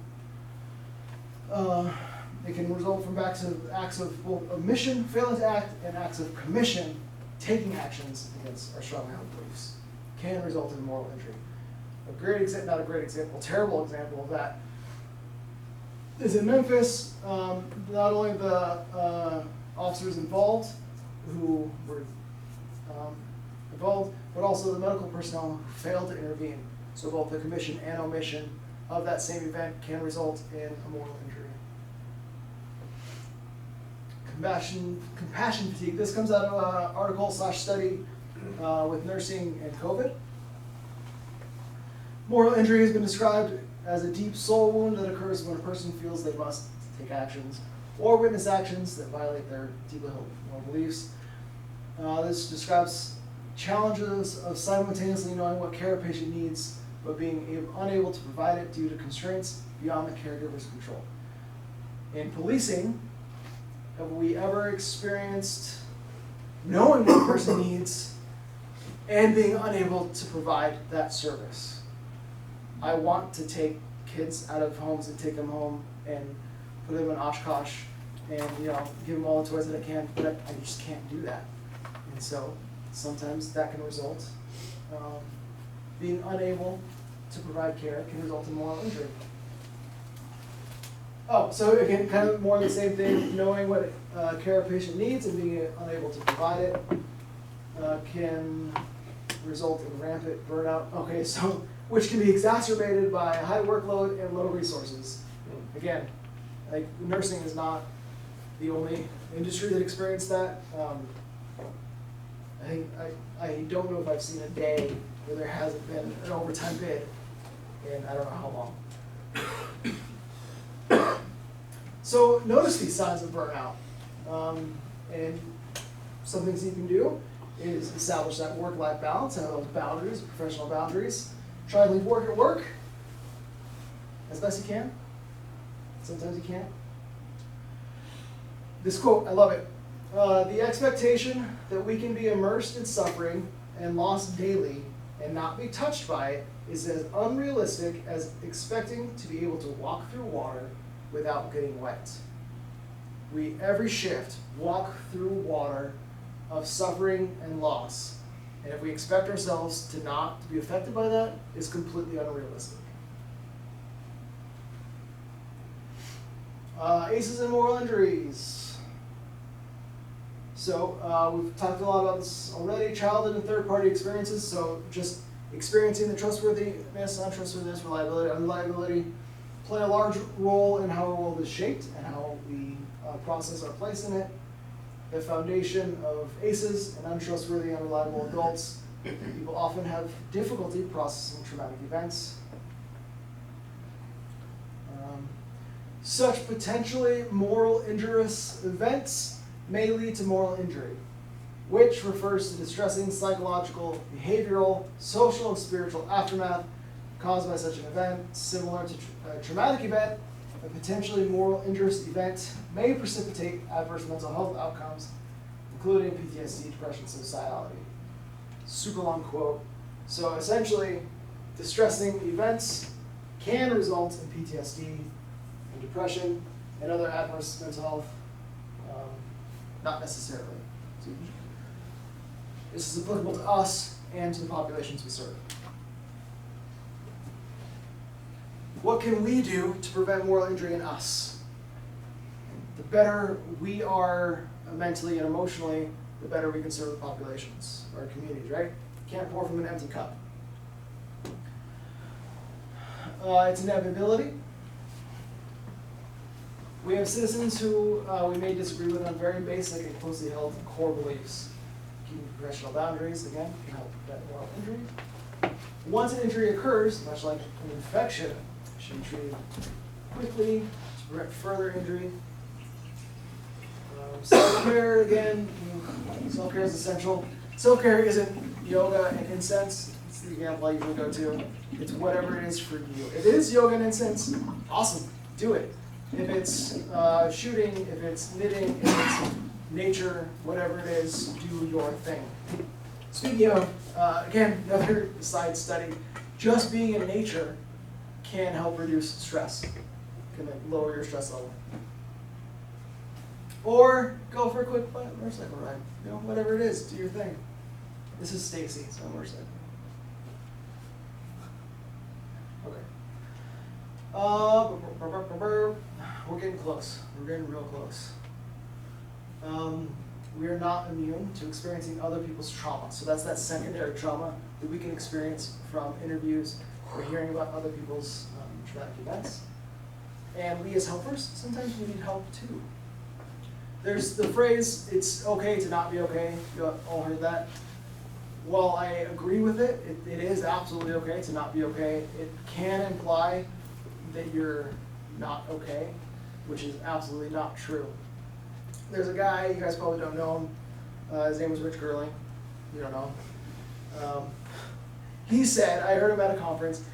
it can result from acts of both omission, failing to act, and acts of commission, taking actions against our strongly held beliefs, can result in moral injury. Not a great example, terrible example of that is in Memphis. Not only the officers involved who were involved, but also the medical personnel who failed to intervene. So both the commission and omission of that same event can result in a moral injury. Compassion fatigue. This comes out of an article/study with nursing and COVID. Moral injury has been described as a deep soul wound that occurs when a person feels they must take actions or witness actions that violate their deeply held moral beliefs. This describes challenges of simultaneously knowing what care a patient needs, but being unable to provide it due to constraints beyond the caregiver's control. In policing, have we ever experienced knowing what a person needs and being unable to provide that service? I want to take kids out of homes and take them home and put them in Oshkosh and give them all the toys that I can, but I just can't do that. And so sometimes that can result, being unable to provide care can result in moral injury. Oh, so again, kind of more of the same thing, knowing what care a patient needs and being unable to provide it can result in rampant burnout. Okay, so which can be exacerbated by a high workload and low resources. Again, nursing is not the only industry that experienced that. I don't know if I've seen a day where there hasn't been an overtime bid in I don't know how long. So notice these signs of burnout. And some things you can do is establish that work-life balance, have those boundaries, professional boundaries. Try to leave work at work as best you can. Sometimes you can't. This quote, I love it. The expectation that we can be immersed in suffering and loss daily and not be touched by it is as unrealistic as expecting to be able to walk through water without getting wet. We, every shift, walk through water of suffering and loss. And if we expect ourselves to not be affected by that, it's completely unrealistic. ACEs and moral injuries. So we've talked a lot about this already, childhood and third-party experiences. So just experiencing the trustworthiness, untrustworthiness, reliability, unreliability play a large role in how our world is shaped and how we process our place in it. The foundation of ACEs and untrustworthy, unreliable adults. People often have difficulty processing traumatic events. Such potentially moral injurious events may lead to moral injury, which refers to distressing psychological, behavioral, social, and spiritual aftermath caused by such an event. Similar to a traumatic event, a potentially moral injurious event may precipitate adverse mental health outcomes, including PTSD, depression, suicidality. Super long quote. So essentially, distressing events can result in PTSD and depression and other adverse mental health, not necessarily. So This is applicable to us and to the populations we serve. What can we do to prevent moral injury in us? The better we are mentally and emotionally, the better we can serve the populations, our communities, right? Can't pour from an empty cup. It's inevitability. We have citizens who we may disagree with on very basic and closely held core beliefs. Keeping professional boundaries, again, can help prevent moral injury. Once an injury occurs, much like an infection, it should be treated quickly to prevent further injury. Self-care, again, self-care is essential. Self-care isn't yoga and incense. It's the example I usually go to. It's whatever it is for you. If it is yoga and incense, awesome, do it. If it's shooting, if it's knitting, if it's nature, whatever it is, do your thing. Speaking of, again, another side study, just being in nature can help reduce stress, can lower your stress level. Or go for a quick motorcycle ride. You know, whatever it is, do your thing. This is Stacy, so I'm motorcycle. Okay. We're getting close. We're getting real close. We are not immune to experiencing other people's trauma. So that's that secondary trauma that we can experience from interviews or hearing about other people's traumatic events. And we as helpers, sometimes we need help too. There's the phrase, it's okay to not be okay. You all heard that. While I agree with it, it is absolutely okay to not be okay. It can imply that you're not okay, which is absolutely not true. There's a guy, you guys probably don't know him. His name was Rich Gerling. You don't know him. He said, I heard him at a conference,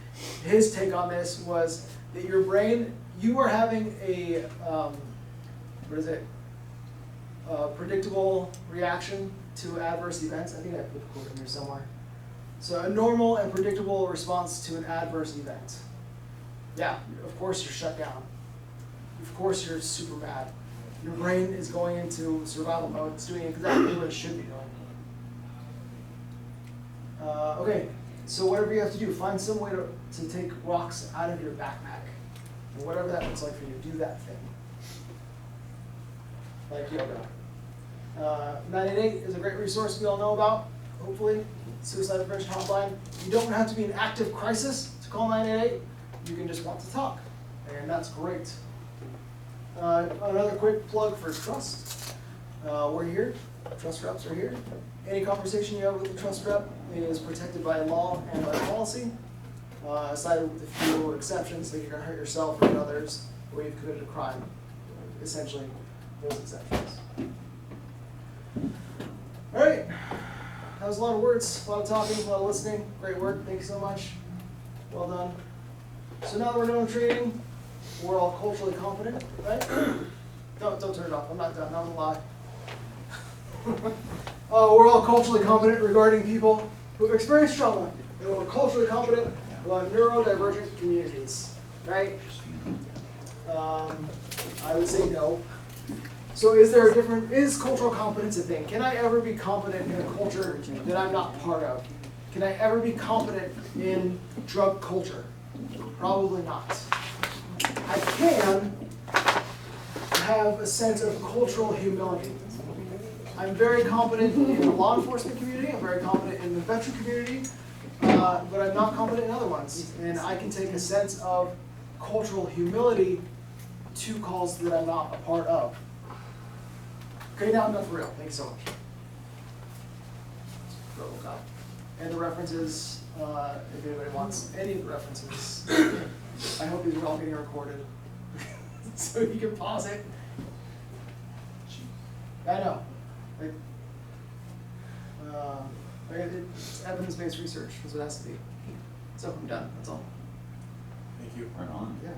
his take on this was that your brain, you are having a, predictable reaction to adverse events. I think I put the quote in here somewhere. So a normal and predictable response to an adverse event. Yeah, of course you're shut down. Of course you're super mad. Your brain is going into survival mode. It's doing exactly what it should be doing. Okay, so whatever you have to do, find some way to take rocks out of your backpack. Or whatever that looks like for you, do that thing. Like yoga. 988 is a great resource we all know about, hopefully. Suicide prevention hotline. You don't have to be in active crisis to call 988. You can just want to talk, and that's great. Another quick plug for trust. We're here. Trust reps are here. Any conversation you have with the trust rep is protected by law and by policy, aside with a few exceptions, like you're going to hurt yourself or others, or you've committed a crime. Essentially, those exceptions. All right. That was a lot of words, a lot of talking, a lot of listening. Great work. Thank you so much. Well done. So now that we're done training, we're all culturally competent, right? Don't turn it off. I'm not done. I'm gonna lie. We're all culturally competent regarding people who have experienced trauma, and we're culturally competent about neurodivergent communities, right? I would say no. So is cultural competence a thing? Can I ever be competent in a culture that I'm not part of? Can I ever be competent in drug culture? Probably not. I can have a sense of cultural humility. I'm very competent in the law enforcement community, I'm very competent in the veteran community, but I'm not competent in other ones. And I can take a sense of cultural humility to calls that I'm not a part of. Okay, now enough for real. Thank you so much. RoboCop. And the references, if anybody wants any of the references, I hope these are all getting recorded. So you can pause it. I know. It's evidence-based research is what it has to be. So I'm done. That's all. Thank you. Right on. Yeah.